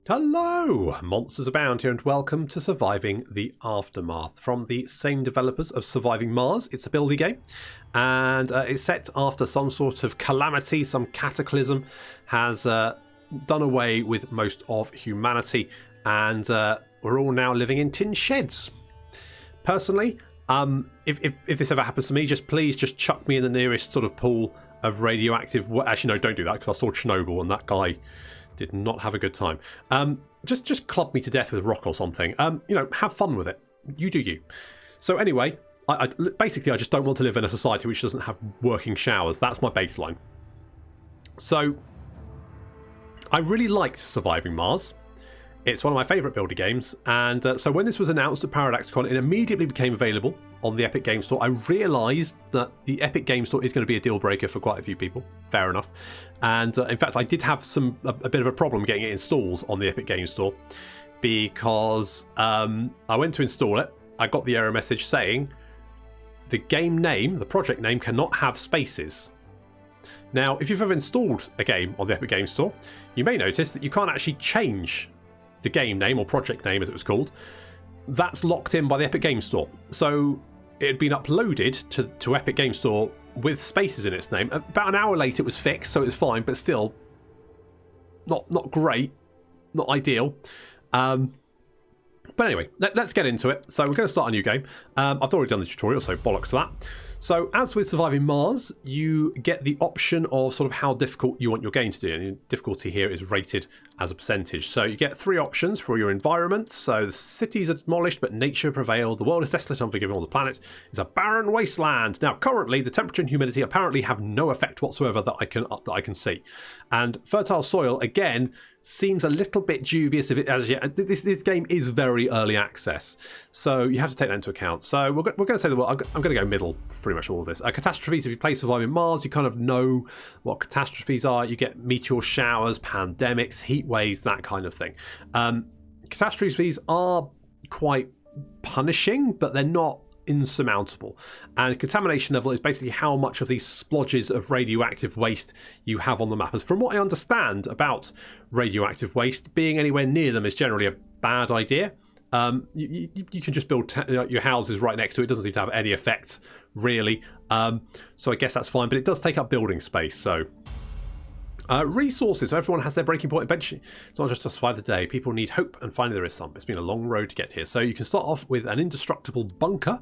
Hello, monsters abound here, and welcome to Surviving the Aftermath from the same developers of Surviving Mars. It's a building game, and it's set after some sort of calamity, some cataclysm has done away with most of humanity, and we're all now living in tin sheds. Personally, if this ever happens to me, please chuck me in the nearest sort of pool of radioactive. Actually, no, don't do that, because I saw Chernobyl and that guy did not have a good time. Just club me to death with a rock or something. Have fun with it. You do you. So anyway, I just don't want to live in a society which doesn't have working showers. That's my baseline. So I really liked Surviving Mars. It's one of my favourite builder games, and so when this was announced at ParadoxCon, it immediately became available on the Epic Game Store. I realised that the Epic Game Store is going to be a deal breaker for quite a few people. Fair enough. And in fact, I did have a bit of a problem getting it installed on the Epic Game Store, because I went to install it. I got the error message saying the game name, the project name, cannot have spaces. Now, if you've ever installed a game on the Epic Game Store, you may notice that you can't actually change the game name, or project name as it was called. That's locked in by the Epic Game Store. So it had been uploaded to Epic Game Store with spaces in its name. About an hour later it was fixed, so it was fine, but still not great, not ideal. But anyway, let's get into it. So we're going to start a new game. I've already done the tutorial, so bollocks to that. So as with Surviving Mars, you get the option of sort of how difficult you want your game to do. And the difficulty here is rated as a percentage. So you get three options for your environment. So the cities are demolished, but nature prevailed. The world is desolate, unforgiving. All the planet is a barren wasteland. Now, currently, the temperature and humidity apparently have no effect whatsoever that I can see. And fertile soil, again, seems a little bit dubious if it as yet. This game is very early access, so you have to take that into account. So we're going to say that I'm going to go middle for pretty much all of this. Catastrophes, if you play Surviving Mars, you kind of know what catastrophes are. You get meteor showers, pandemics, heat waves, that kind of thing. Catastrophes are quite punishing, but they're not insurmountable. And contamination level is basically how much of these splodges of radioactive waste you have on the map. As from what I understand about radioactive waste, being anywhere near them is generally a bad idea. You can just build your houses right next to it. It doesn't seem to have any effect, really. So I guess that's fine, but it does take up building space. So resources. So everyone has their breaking point eventually. It's not just to survive the day. People need hope, and finally there is some. It's been a long road to get here. So you can start off with an indestructible bunker.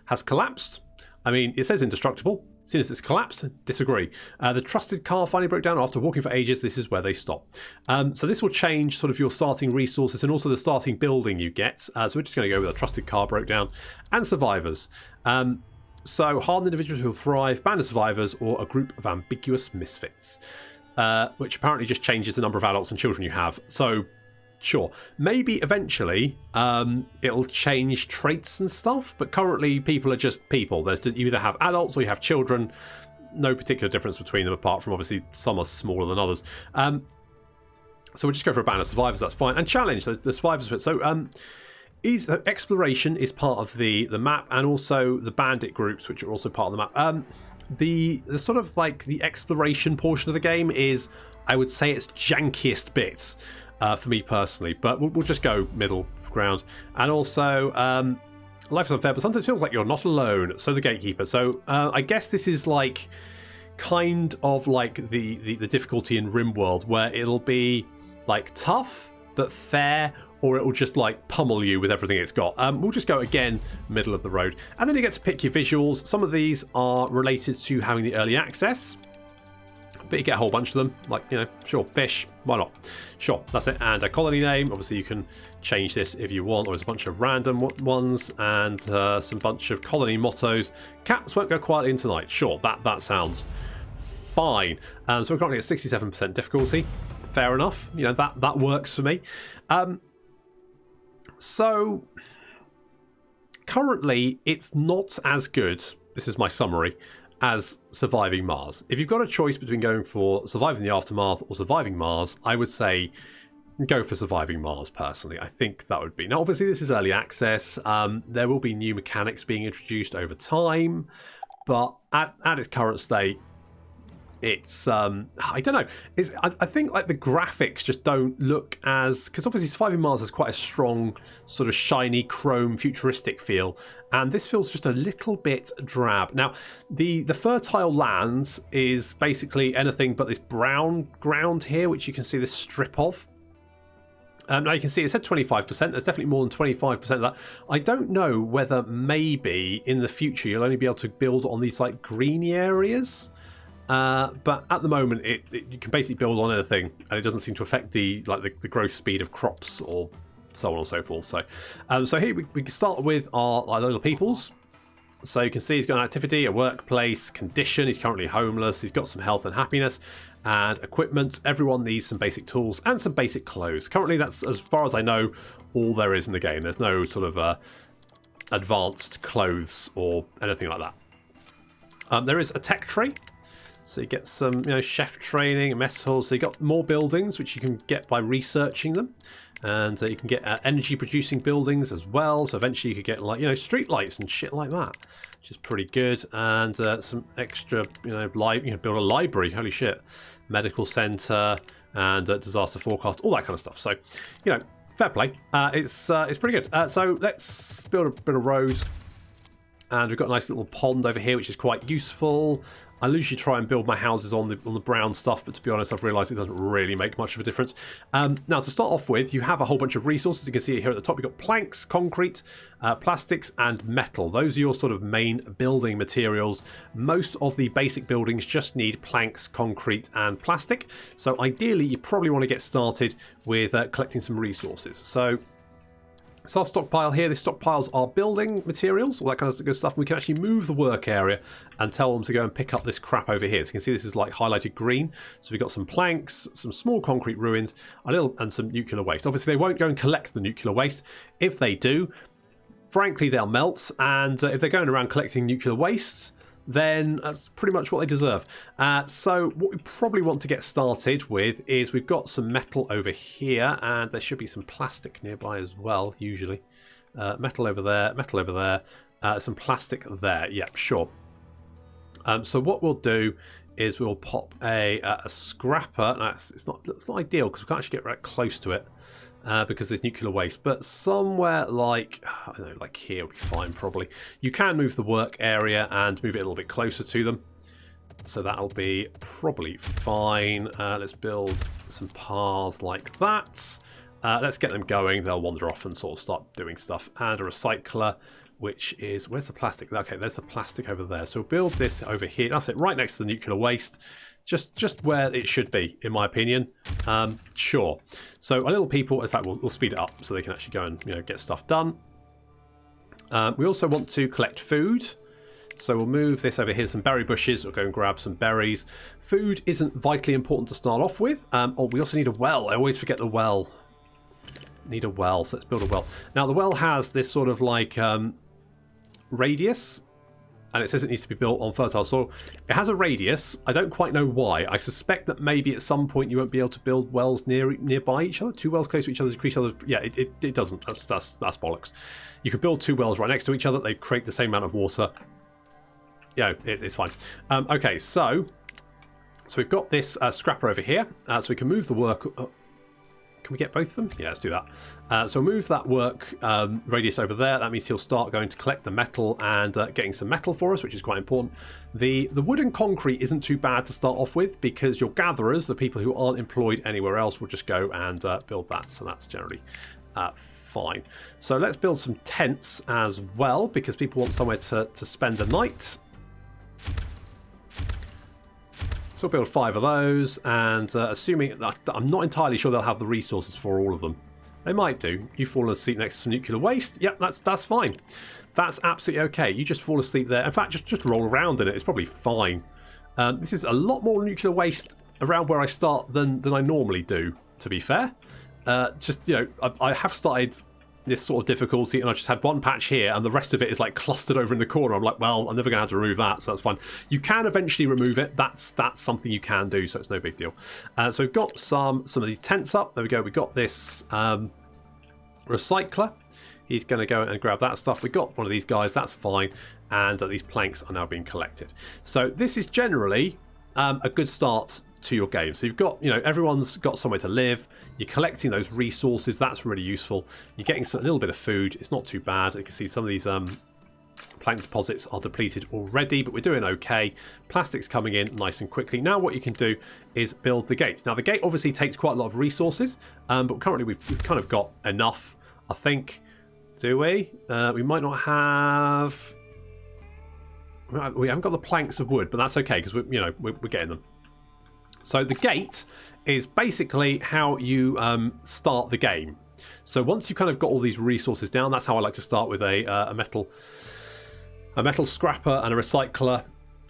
Has collapsed. I mean, it says indestructible. As soon as it's collapsed, disagree. The trusted car finally broke down. After walking for ages, this is where they stop. So this will change sort of your starting resources and also the starting building you get. So we're just going to go with a trusted car broke down and survivors. So hardened individuals will thrive, band of survivors, or a group of ambiguous misfits. Which apparently just changes the number of adults and children you have. So, sure, maybe eventually it'll change traits and stuff, but currently people are just people. You either have adults or you have children. No particular difference between them, apart from obviously some are smaller than others. So we'll just go for a band of survivors, that's fine. And challenge, the survivors. So exploration is part of the map, and also the bandit groups, which are also part of the map. The sort of like the exploration portion of the game is, I would say, its jankiest bit for me personally, but we'll just go middle ground. And also life is unfair, but sometimes it feels like you're not alone. So the gatekeeper. So I guess this is like kind of like the difficulty in RimWorld, where it'll be like tough but fair, or it will just like pummel you with everything it's got. We'll just go again middle of the road, and then you get to pick your visuals. Some of these are related to having the early access, but you get a whole bunch of them, like, sure, fish, why not? Sure, that's it. And a colony name, obviously you can change this if you want, or there's a bunch of random ones, and some bunch of colony mottos. Cats won't go quietly in tonight. Sure, that sounds fine. So we're currently at 67% difficulty. Fair enough, that works for me. So currently it's not as good, this is my summary, as Surviving Mars. If you've got a choice between going for Surviving the Aftermath or Surviving Mars, I would say go for Surviving Mars personally. I think that would be. Now obviously this is early access. There will be new mechanics being introduced over time, but at its current state, it's I don't know. I think like the graphics just don't look as, because obviously Surviving Mars has quite a strong sort of shiny chrome futuristic feel, and this feels just a little bit drab. Now the fertile lands is basically anything but this brown ground here, which you can see this strip of. Now you can see it said 25%. There's definitely more than 25% of that. I don't know whether maybe in the future you'll only be able to build on these like greeny areas. But at the moment, you can basically build on anything, and it doesn't seem to affect the growth speed of crops or so on and so forth. So, so here we can start with our little peoples. So you can see he's got an activity, a workplace, condition. He's currently homeless. He's got some health and happiness, and equipment. Everyone needs some basic tools and some basic clothes. Currently, that's, as far as I know, all there is in the game. There's no sort of advanced clothes or anything like that. There is a tech tree. So you get some, chef training, mess halls. So you got more buildings, which you can get by researching them, and you can get energy-producing buildings as well. So eventually you could get street lights and shit like that, which is pretty good. And some extra, build a library. Holy shit, medical center and disaster forecast, all that kind of stuff. So, fair play. It's pretty good. So let's build a bit of roads, and we've got a nice little pond over here, which is quite useful. I usually try and build my houses on the brown stuff, but to be honest, I've realised it doesn't really make much of a difference. Now, to start off with, you have a whole bunch of resources. You can see it here at the top. You've got planks, concrete, plastics, and metal. Those are your sort of main building materials. Most of the basic buildings just need planks, concrete, and plastic. So ideally, you probably want to get started with collecting some resources. So it's our stockpile here. The stockpiles are building materials, all that kind of good stuff. We can actually move the work area and tell them to go and pick up this crap over here. So you can see this is like highlighted green. So we've got some planks, some small concrete ruins, and some nuclear waste. Obviously, they won't go and collect the nuclear waste. If they do, frankly, they'll melt. And if they're going around collecting nuclear wastes, then that's pretty much what they deserve. So what we probably want to get started with is we've got some metal over here, and there should be some plastic nearby as well, usually. Metal over there, some plastic there. Yep, sure. So what we'll do is we'll pop a scrapper. Now, it's not ideal because we can't actually get right close to it. Because there's nuclear waste, but somewhere like, I don't know, like here would be fine probably. You can move the work area and move it a little bit closer to them, so that'll be probably fine. Let's build some paths like that. Let's get them going. They'll wander off and sort of start doing stuff. And a recycler, which is, where's the plastic? Okay, there's the plastic over there. So we'll build this over here. That's it, right next to the nuclear waste. Just where it should be, in my opinion. Sure. So our little people, in fact, we'll speed it up so they can actually go and get stuff done. We also want to collect food. So we'll move this over here, some berry bushes. We'll go and grab some berries. Food isn't vitally important to start off with. Oh, we also need a well. I always forget the well. Need a well, so let's build a well. Now, the well has this sort of like radius, and it says it needs to be built on fertile soil. It has a radius. I don't quite know why. I suspect that maybe at some point you won't be able to build wells nearby each other. Two wells close to each other decrease other. Yeah, it doesn't. That's bollocks. You could build two wells right next to each other. They create the same amount of water. Yeah, it's fine. Okay, so we've got this scrapper over here, so we can move the work. Can we get both of them? Yeah, let's do that. So move that work radius over there. That means he'll start going to collect the metal and getting some metal for us, which is quite important. The wood and concrete isn't too bad to start off with because your gatherers, the people who aren't employed anywhere else, will just go and build that. So that's generally fine. So let's build some tents as well because people want somewhere to spend the night. So we'll build 5 of those, and assuming that I'm not entirely sure they'll have the resources for all of them. They might do. You fall asleep next to some nuclear waste. Yep, that's fine. That's absolutely okay. You just fall asleep there. In fact, just roll around in it. It's probably fine. This is a lot more nuclear waste around where I start than I normally do, to be fair. I have started this sort of difficulty, and I just had one patch here, and the rest of it is like clustered over in the corner. I'm like, well, I'm never going to have to remove that, so that's fine. You can eventually remove it. That's something you can do, so it's no big deal. So we've got some of these tents up. There we go. We've got this recycler. He's going to go and grab that stuff. We've got one of these guys. That's fine. And these planks are now being collected. So this is generally a good start to your game. So you've got, everyone's got somewhere to live. You're collecting those resources. That's really useful. You're getting a little bit of food. It's not too bad. You can see some of these plank deposits are depleted already, but we're doing okay. Plastic's coming in nice and quickly. Now what you can do is build the gate. Now the gate obviously takes quite a lot of resources, but currently we've kind of got enough, I think. Do we? We might not have... We haven't got the planks of wood, but that's okay because we're getting them. So the gate is basically how you start the game. So once you've kind of got all these resources down, that's how I like to start, with a metal scrapper and a recycler.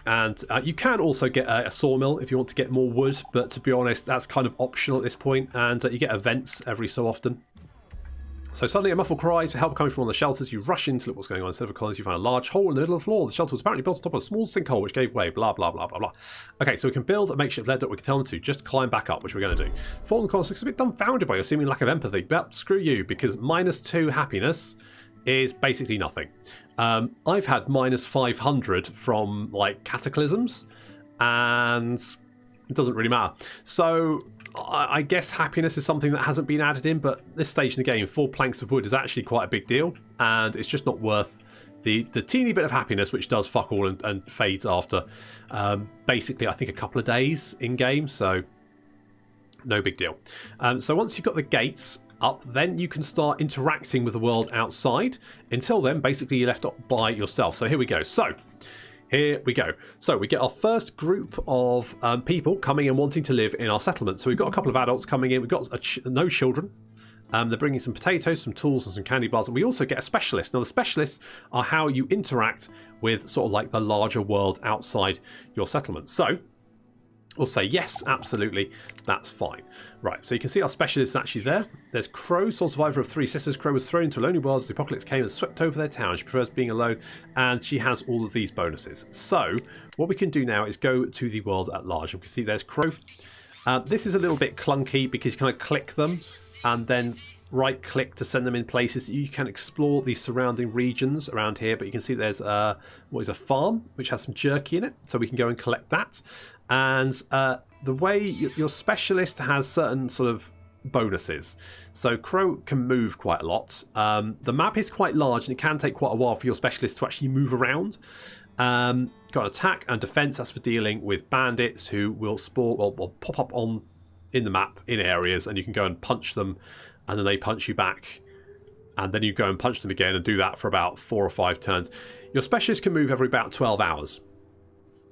And you can also get a sawmill if you want to get more wood, but to be honest, that's kind of optional at this point. And you get events every so often. So suddenly a muffled cry for help coming from one of the shelters. You rush in to look what's going on. Instead of a colony, you find a large hole in the middle of the floor. The shelter was apparently built on top of a small sinkhole which gave way, blah, blah, blah, blah, blah. Okay, so we can build a makeshift ledge that we can tell them to just climb back up, which we're going to do. Fallen Corner looks a bit dumbfounded by your seeming lack of empathy. But screw you, because -2 happiness is basically nothing. I've had -500 from, like, cataclysms, and it doesn't really matter. So I guess happiness is something that hasn't been added in, but this stage in the game, 4 planks of wood is actually quite a big deal, and it's just not worth the teeny bit of happiness, which does fuck all and fades after basically, I think, a couple of days in game, so no big deal. So once you've got the gates up, then you can start interacting with the world outside. Until then, basically, you're left up by yourself. So here we go. Here we go. So we get our first group of people coming and wanting to live in our settlement. So we've got a couple of adults coming in. We've got no children. They're bringing some potatoes, some tools, and some candy bars. And we also get a specialist. Now, the specialists are how you interact with sort of like the larger world outside your settlement. So we'll say, yes, absolutely, that's fine. Right, so you can see our specialist is actually there. There's Crow, sole survivor of 3 sisters. Crow was thrown into a lonely world as the apocalypse came and swept over their town. She prefers being alone, and she has all of these bonuses. So what we can do now is go to the world at large. You can see there's Crow. This is a little bit clunky because you kind of click them and then right click to send them in places. You can explore the surrounding regions around here, but you can see there's what is a farm which has some jerky in it, so we can go and collect that. And the way your specialist has certain sort of bonuses. So Crow can move quite a lot. The map is quite large and it can take quite a while for your specialist to actually move around. Got attack and defense. That's for dealing with bandits who will spawn or pop up in the map in areas, and you can go and punch them, and then they punch you back, and then you go and punch them again, and do that for about 4 or 5 turns. Your specialist can move every about 12 hours.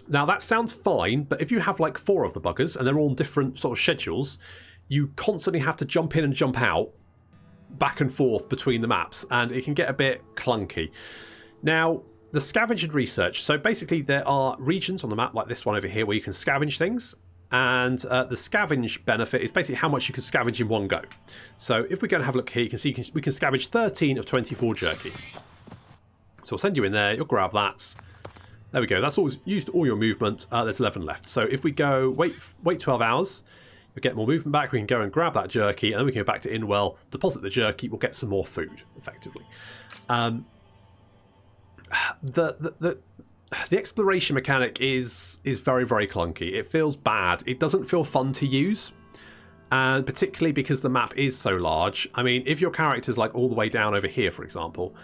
Now that sounds fine, but if you have like 4 of the buggers and they're all on different sort of schedules, you constantly have to jump in and jump out back and forth between the maps, and it can get a bit clunky. Now, the scavenge and research. So basically there are regions on the map like this one over here where you can scavenge things, and the scavenge benefit is basically how much you can scavenge in one go. So if we go and have a look here, you can see we can scavenge 13 of 24 jerky. So I'll send you in there, you'll grab that. There we go, that's always used all your movement. There's 11 left. So if we go wait 12 hours, you'll get more movement back. We can go and grab that jerky, and then we can go back to Inwell, deposit the jerky, we'll get some more food, effectively. The exploration mechanic is very, very clunky. It feels bad. It doesn't feel fun to use, and particularly because the map is so large. I mean, if your character's like all the way down over here, for example,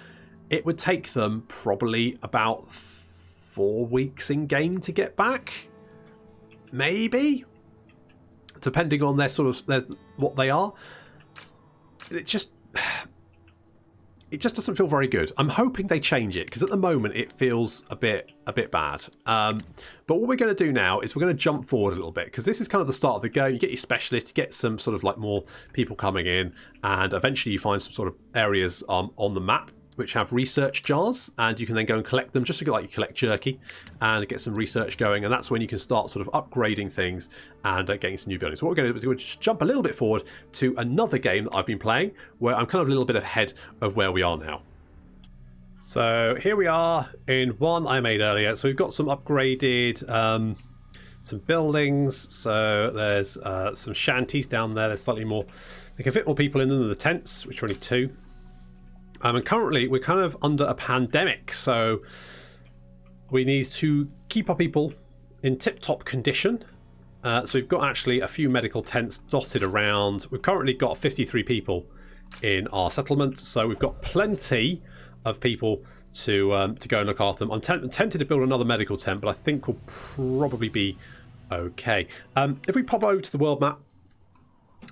it would take them probably about 4 weeks in game to get back, maybe, depending on their sort of what they are. It just doesn't feel very good. I'm hoping they change it, because at the moment it feels a bit bad. But what we're going to do now is we're going to jump forward a little bit, because this is kind of the start of the game. You get your specialist, you get some sort of like more people coming in, and eventually you find some sort of areas on the map which have research jars, and you can then go and collect them, just like you collect jerky, and get some research going, and that's when you can start sort of upgrading things and getting some new buildings. So what we're going to do is we're going to just jump a little bit forward to another game that I've been playing, where I'm kind of a little bit ahead of where we are now. So here we are in one I made earlier. So we've got some upgraded some buildings. So there's some shanties down there. There's slightly more, they can fit more people in than the tents, which are only 2. And currently we're kind of under a pandemic, so we need to keep our people in tip-top condition. So we've got actually a few medical tents dotted around. We've currently got 53 people in our settlement, so we've got plenty of people to go and look after them. I'm tempted to build another medical tent, but I think we'll probably be okay. If we pop over to the world map,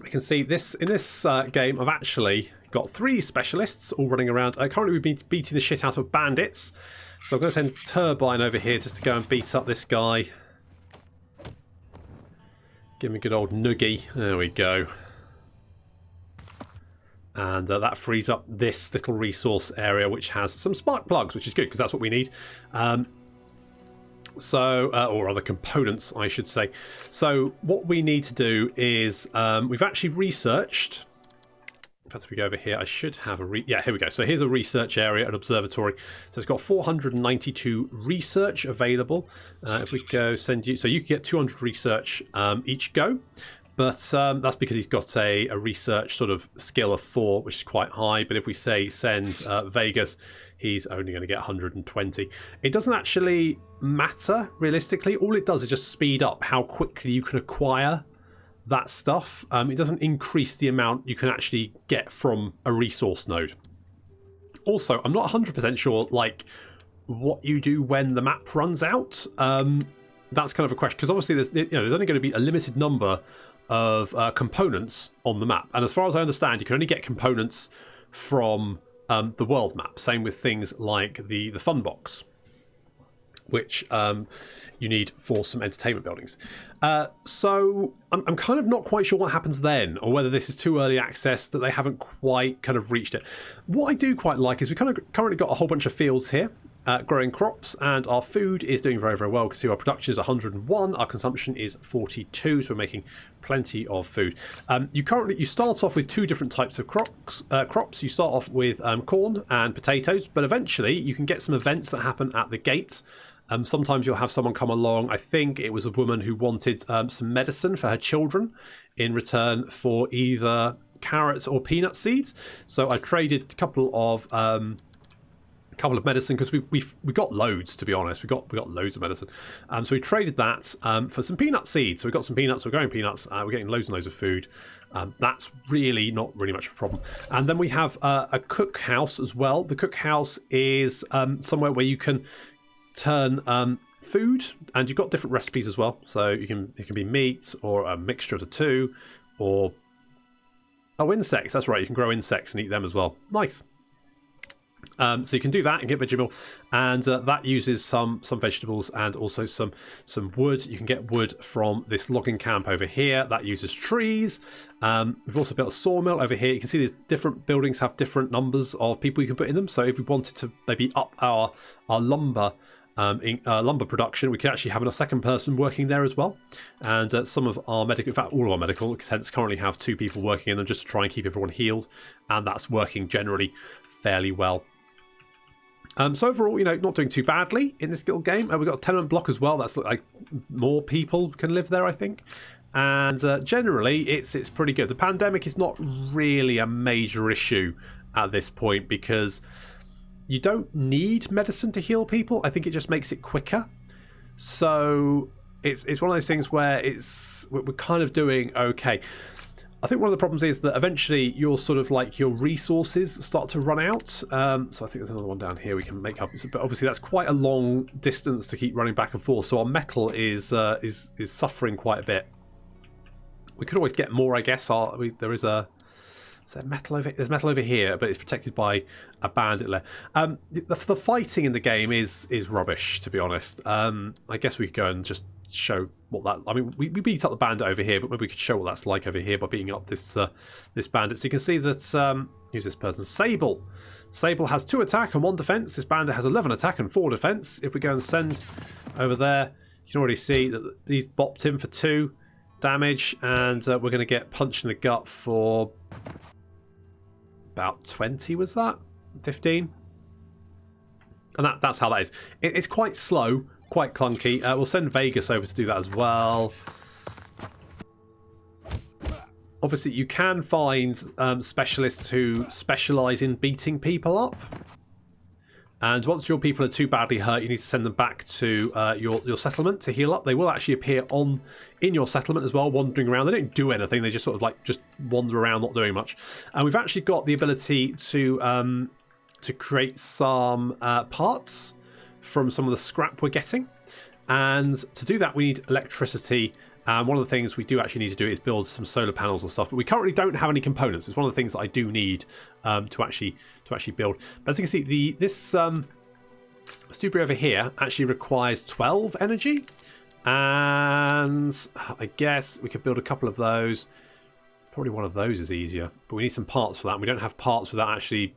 we can see this in this game. I've actually got 3 specialists all running around. Currently, we've been beating the shit out of bandits, so I'm going to send Turbine over here just to go and beat up this guy. Give him a good old noogie. There we go. And that frees up this little resource area, which has some spark plugs, which is good because that's what we need. Or other components, I should say. So what we need to do is we've actually researched. In fact, if we go over here, I should have a yeah, here we go. So here's a research area, an observatory. So it's got 492 research available. If we go send you, so you can get 200 research each go. But that's because he's got a research sort of skill of 4, which is quite high. But if we say send Vegas, he's only going to get 120. It doesn't actually matter, realistically. All it does is just speed up how quickly you can acquire that stuff. It doesn't increase the amount you can actually get from a resource node. Also, I'm not 100% sure, like, what you do when the map runs out. That's kind of a question, because obviously there's only going to be a limited number of components on the map, and as far as I understand, you can only get components from the world map. Same with things like the fun box, which you need for some entertainment buildings. So I'm kind of not quite sure what happens then, or whether this is too early access that they haven't quite kind of reached it. What I do quite like is we kind of currently got a whole bunch of fields here. Growing crops, and our food is doing very, very well. You can see our production is 101, our consumption is 42, so we're making plenty of food. You start off with 2 different types of crops. You start off with corn and potatoes, but eventually you can get some events that happen at the gate. Sometimes you'll have someone come along. I think it was a woman who wanted some medicine for her children in return for either carrots or peanut seeds. So I traded a couple of medicine, because we got loads, to be honest. We got loads of medicine, so we traded that for some peanut seeds. So we got some peanuts, we're growing peanuts, we're getting loads and loads of food. That's really not really much of a problem. And then we have a cook house as well. The cook house is somewhere where you can turn food, and you've got different recipes as well. So it can be meat, or a mixture of the 2, or insects. That's right, you can grow insects and eat them as well. Nice. So you can do that and get vegetable, and that uses some vegetables and also some wood. You can get wood from this logging camp over here that uses trees. We've also built a sawmill over here. You can see these different buildings have different numbers of people you can put in them. So if we wanted to maybe up our lumber lumber production, we can actually have a second person working there as well. And some of our medical, in fact all of our medical tents currently have 2 people working in them, just to try and keep everyone healed, and that's working generally fairly well. So overall, not doing too badly in this little game. We've got a tenement block as well. That's like more people can live there, I think. And generally, it's pretty good. The pandemic is not really a major issue at this point, because you don't need medicine to heal people. I think it just makes it quicker. So it's one of those things where we're kind of doing okay. I think one of the problems is that eventually your resources start to run out. So I think there's another one down here we can make up. But obviously that's quite a long distance to keep running back and forth. So our metal is suffering quite a bit. We could always get more, I guess. There's metal over here, but it's protected by a bandit lair. The fighting in the game is rubbish, to be honest. I guess we could go and just show what that. I mean, we beat up the bandit over here, but maybe we could show what that's like over here by beating up this bandit. So you can see that who's this person? Sable. Sable has 2 attack and 1 defense. This bandit has 11 attack and 4 defense. If we go and send over there, you can already see that he's bopped him for 2 damage, and we're going to get punched in the gut for about 20. Was that 15? And that's how that is. It's quite slow, quite clunky. We'll send Vegas over to do that as well. Obviously, you can find specialists who specialise in beating people up. And once your people are too badly hurt, you need to send them back to your settlement to heal up. They will actually appear in your settlement as well, wandering around. They don't do anything. They just sort of like just wander around, not doing much. And we've actually got the ability to create some parts from some of the scrap we're getting. And to do that, we need electricity. And one of the things we do actually need to do is build some solar panels and stuff. But we currently don't have any components. It's one of the things that I do need to actually build. But as you can see, this stupid over here actually requires 12 energy. And I guess we could build a couple of those. Probably one of those is easier. But we need some parts for that. We don't have parts without actually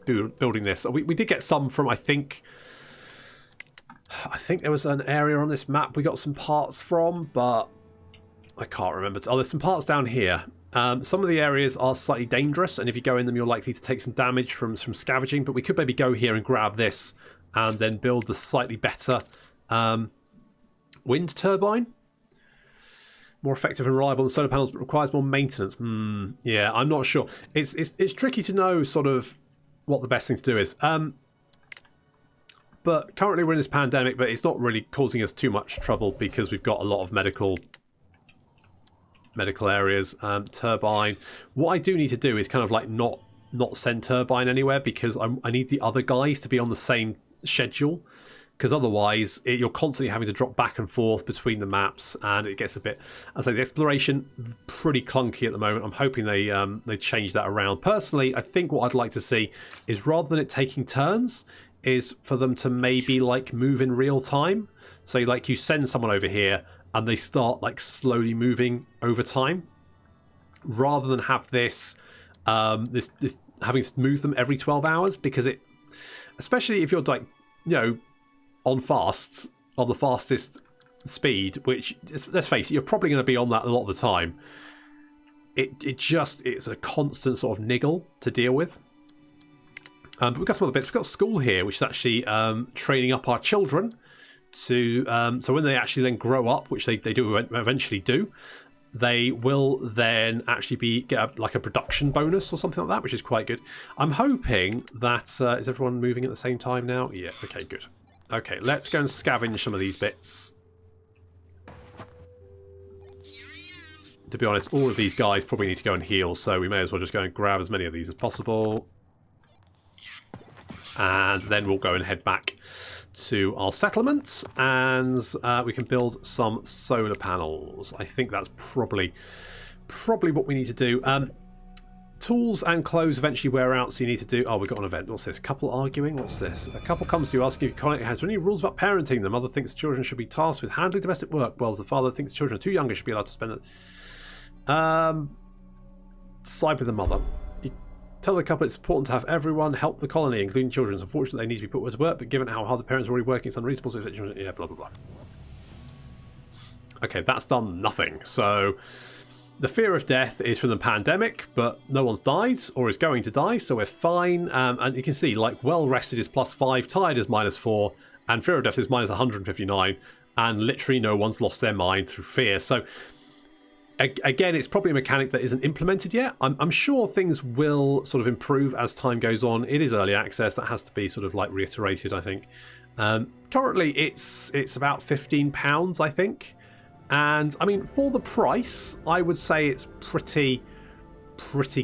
building this. We did get some from, I think there was an area on this map we got some parts from, but I can't remember. Oh, there's some parts down here. Some of the areas are slightly dangerous, and if you go in them, you're likely to take some damage from scavenging, but we could maybe go here and grab this and then build the slightly better wind turbine. More effective and reliable than solar panels, but requires more maintenance. Yeah, I'm not sure. It's tricky to know sort of what the best thing to do is. But currently we're in this pandemic, but it's not really causing us too much trouble because we've got a lot of medical areas. Turbine. What I do need to do is kind of like not send turbine anywhere, because I need the other guys to be on the same schedule, because otherwise you're constantly having to drop back and forth between the maps, and it gets a bit, I say, the exploration pretty clunky at the moment. I'm hoping they change that around. Personally, I think what I'd like to see is, rather than it taking turns, is for them to maybe like move in real time. So like you send someone over here and they start like slowly moving over time, rather than have this this having to move them every 12 hours, because it, especially if you're like, you know, on the fastest speed, which, let's face it, you're probably going to be on that a lot of the time. It's a constant sort of niggle to deal with. But we've got some other bits. We've got school here, which is actually training up our children to so when they actually then grow up, which they do eventually do, they will then actually get like a production bonus or something like that, which is quite good. I'm hoping that is everyone moving at the same time now? Yeah. Okay. Good. Okay. Let's go and scavenge some of these bits. To be honest, all of these guys probably need to go and heal, so we may as well just go and grab as many of these as possible. And then we'll go and head back to our settlements, and we can build some solar panels. I think that's probably what we need to do. Tools and clothes eventually wear out, so you need to do... Oh, we've got an event. What's this? Couple arguing? What's this? A couple comes to you asking if you has there any rules about parenting. The mother thinks children should be tasked with handling domestic work, while the father thinks children are too young and should be allowed to spend it. Side with the mother. Tell the couple it's important to have everyone help the colony, including children. Unfortunately, they need to be put to work, but given how hard the parents are already working, it's unreasonable to expect children. Yeah, blah, blah, blah. Okay, that's done nothing. So the fear of death is from the pandemic, but no one's died or is going to die, so we're fine. And you can see, like, well rested is +5, tired is -4, and fear of death is -159, and literally no one's lost their mind through fear. So again, it's probably a mechanic that isn't implemented yet. I'm sure things will sort of improve as time goes on. It is early access. That has to be sort of like reiterated, I think. Currently, it's about £15, I think. And, I mean, for the price, I would say it's pretty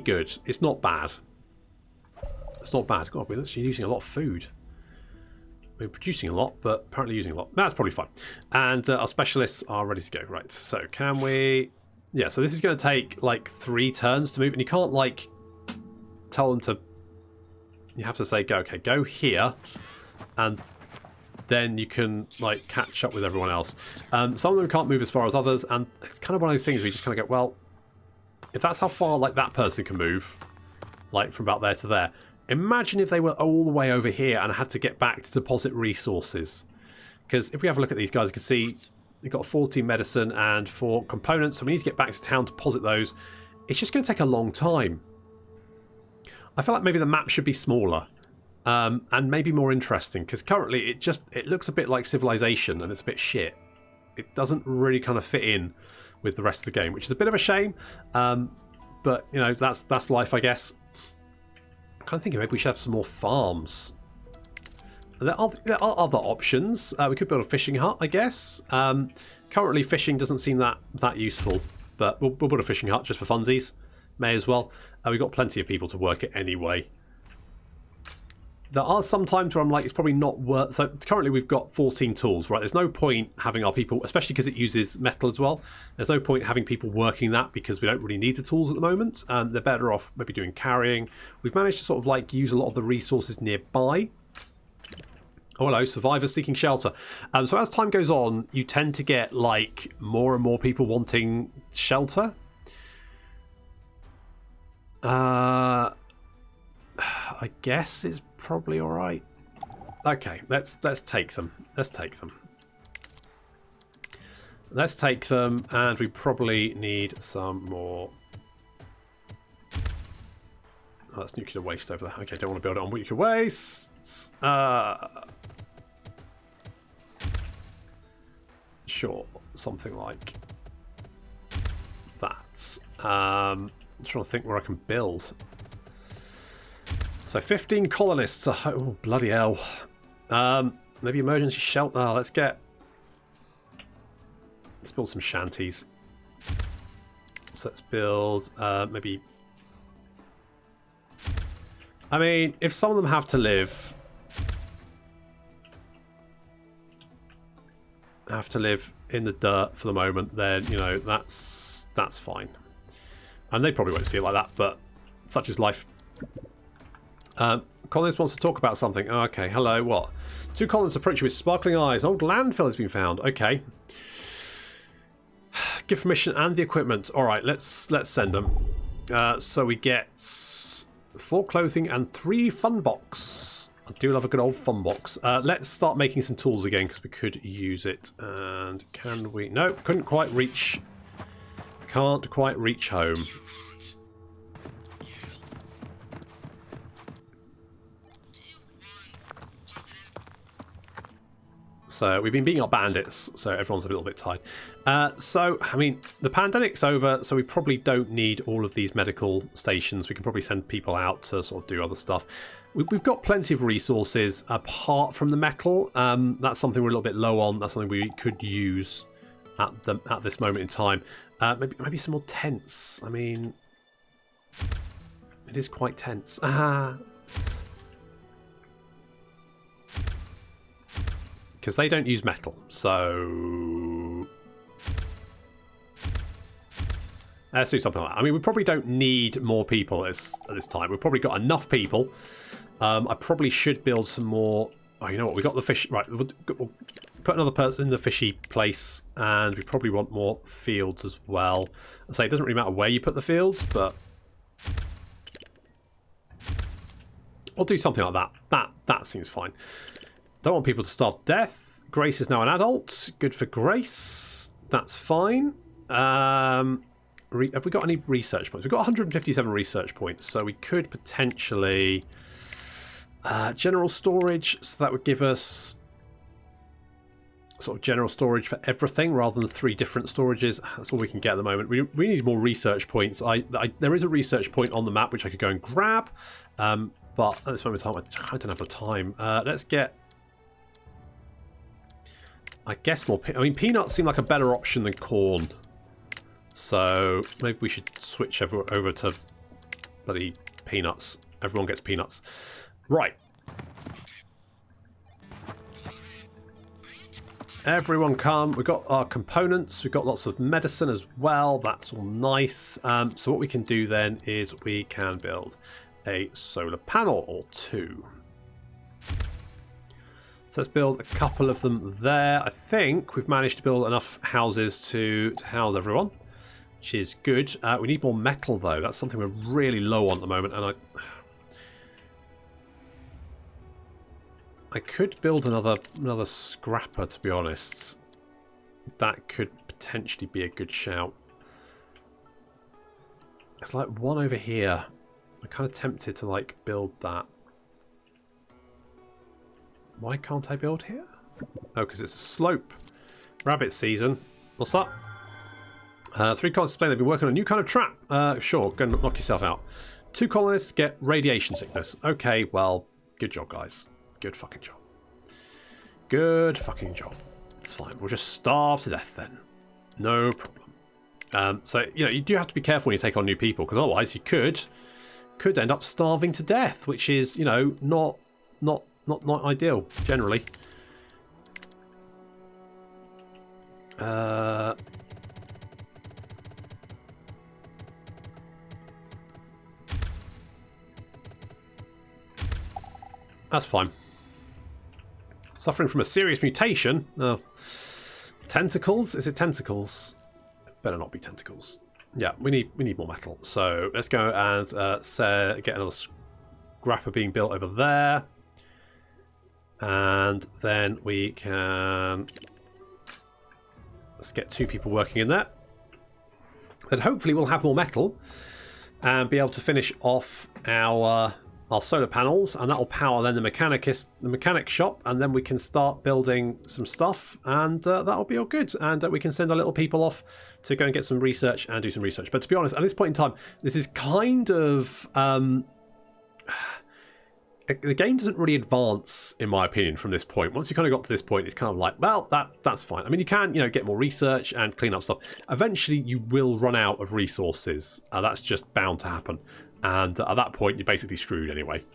good. It's not bad. It's not bad. God, we're actually using a lot of food. We're producing a lot, but apparently using a lot. That's probably fine. And our specialists are ready to go. Right, so can we... Yeah, so this is going to take like 3 turns to move, and you can't like tell them to... You have to say, go, okay, go here, and then you can like catch up with everyone else. Some of them can't move as far as others, and it's kind of one of those things where you just kind of go, well, if that's how far like that person can move, like from about there to there, imagine if they were all the way over here and had to get back to deposit resources. Because if we have a look at these guys, you can see they've got 14 medicine and 4 components, so we need to get back to town to deposit those. It's just going to take a long time. I feel like maybe the map should be smaller and maybe more interesting, because currently it looks a bit like Civilization and it's a bit shit. It doesn't really kind of fit in with the rest of the game, which is a bit of a shame. But you know, that's life, I guess. kind of thinking maybe we should have some more farms. There are other options. We could build a fishing hut, I guess. Currently, fishing doesn't seem that useful, but we'll build a fishing hut just for funsies. May as well. We've got plenty of people to work it anyway. There are some times where I'm like, it's probably not worth... So currently we've got 14 tools, right? There's no point having our people, especially because it uses metal as well. There's no point having people working that because we don't really need the tools at the moment. They're better off maybe doing carrying. We've managed to sort of like use a lot of the resources nearby. Oh, hello, survivors seeking shelter. So as time goes on, you tend to get like more and more people wanting shelter. I guess it's probably all right. Okay, let's take them. Let's take them. Let's take them, and we probably need some more. Oh, that's nuclear waste over there. Okay, don't want to build it on nuclear waste. Sure, something like that. I'm trying to think where I can build. So 15 colonists. Oh, bloody hell. Maybe emergency shelter. Oh, let's build some shanties. So let's build maybe... I mean, if some of them have to live... in the dirt for the moment, then, you know, that's fine. And they probably won't see it like that, but such is life. Collins wants to talk about something. Oh, okay, hello, what? 2 colonists approach you with sparkling eyes. Old landfill has been found. Okay. Give permission and the equipment. All right, let's send them. So we get 4 clothing and 3 fun box. I do love a good old fun box. Let's start making some tools again because we could use it. And can we? No, couldn't quite reach. Can't quite reach home. So we've been beating up bandits, so everyone's a little bit tired. So, I mean, the pandemic's over, so we probably don't need all of these medical stations. We can probably send people out to sort of do other stuff. We've got plenty of resources apart from the metal. That's something we're a little bit low on. That's something we could use at this moment in time. Maybe some more tents. I mean, it is quite tense. Because they don't use metal, so let's do something like that. I mean, we probably don't need more people at this time. We've probably got enough people. I probably should build some more. Oh, you know what? We got the fish. Right, we'll put another person in the fishy place, and we probably want more fields as well. I say it doesn't really matter where you put the fields, but I'll do something like that. That seems fine. Don't want people to starve to death. Grace is now an adult. Good for Grace. That's fine. Have we got any research points? We've got 157 research points, so we could potentially... general storage, so that would give us sort of general storage for everything rather than 3 different storages. That's all we can get at the moment. We need more research points. There is a research point on the map which I could go and grab, but at this moment in time, I don't have the time. Let's get... I guess more... I mean, peanuts seem like a better option than corn. So maybe we should switch over to bloody peanuts. Everyone gets peanuts. Right. Everyone come. We've got our components. We've got lots of medicine as well. That's all nice. So what we can do then is we can build a solar panel or 2. So let's build a couple of them there. I think we've managed to build enough houses to house everyone, which is good. We need more metal, though. That's something we're really low on at the moment. And I could build another scrapper, to be honest. That could potentially be a good shout. It's like one over here. I'm kind of tempted to like build that. Why can't I build here? Oh, because it's a slope. Rabbit season. What's up? 3 cards explain they've been working on a new kind of trap. Sure, go and knock yourself out. 2 colonists get radiation sickness. Okay, well, good job, guys. Good fucking job. Good fucking job. It's fine. We'll just starve to death then. No problem. So, you know, you do have to be careful when you take on new people, because otherwise you could end up starving to death, which is, you know, not ideal, generally. That's fine. Suffering from a serious mutation. Oh. Tentacles? Is it tentacles? Better not be tentacles. Yeah, we need more metal. So let's go and get another scrapper being built over there. And then we can... Let's get 2 people working in there. Then hopefully we'll have more metal and be able to finish off our solar panels, and that'll power then the mechanic shop, and then we can start building some stuff, and that'll be all good. And we can send our little people off to go and get some research and do some research. But to be honest, at this point in time, this is kind of the game doesn't really advance, in my opinion, from this point. Once you kind of got to this point, it's kind of like, well, that's fine. I mean, you can, you know, get more research and clean up stuff. Eventually, you will run out of resources. That's just bound to happen. And at that point, you're basically screwed anyway.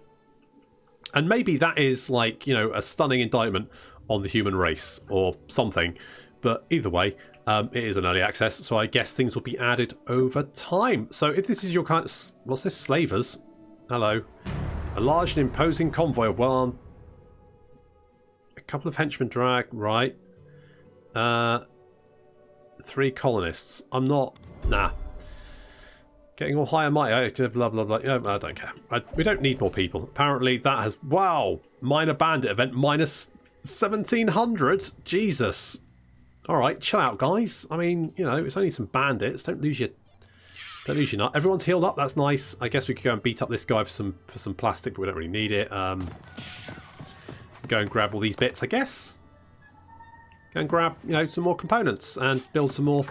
And maybe that is like, you know, a stunning indictment on the human race or something. But either way, it is an early access, so I guess things will be added over time. So if this is your kind of... What's this? Slavers? Hello. A large and imposing convoy of a couple of henchmen drag, right. 3 colonists. I'm not... Nah. Getting all high and mighty. Blah, blah, blah. Yeah, I don't care. We don't need more people. Apparently that has... Wow. Minor bandit event. Minus 1,700. Jesus. Alright, chill out, guys. I mean, you know, it's only some bandits. Don't lose your nut. Everyone's healed up. That's nice. I guess we could go and beat up this guy for some plastic, but we don't really need it. Go and grab all these bits, I guess. Go and grab, you know, some more components and build some more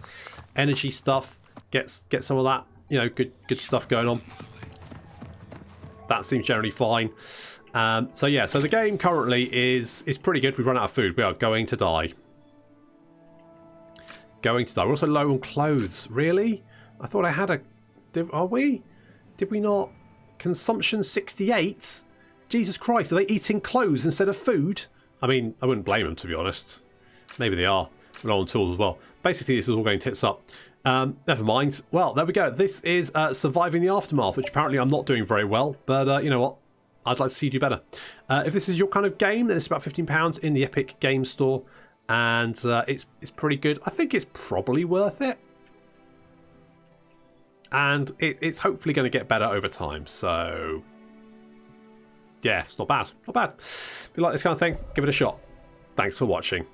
energy stuff. Get some of that, you know, good stuff going on. That seems generally fine. So yeah, so the game currently is pretty good. We've run out of food. We are going to die. Going to die. We're also low on clothes. Really? I thought I had a... Are we? Did we not? Consumption 68? Jesus Christ, are they eating clothes instead of food? I mean, I wouldn't blame them, to be honest. Maybe they are. We're low on tools as well. Basically, this is all going tits up. Never mind. Well, there we go. This is Surviving the Aftermath, which apparently I'm not doing very well. But you know what? I'd like to see you do better. If this is your kind of game, then it's about £15 in the Epic Game Store. And it's pretty good. I think it's probably worth it. And it's hopefully going to get better over time. So, yeah, it's not bad. Not bad. If you like this kind of thing, give it a shot. Thanks for watching.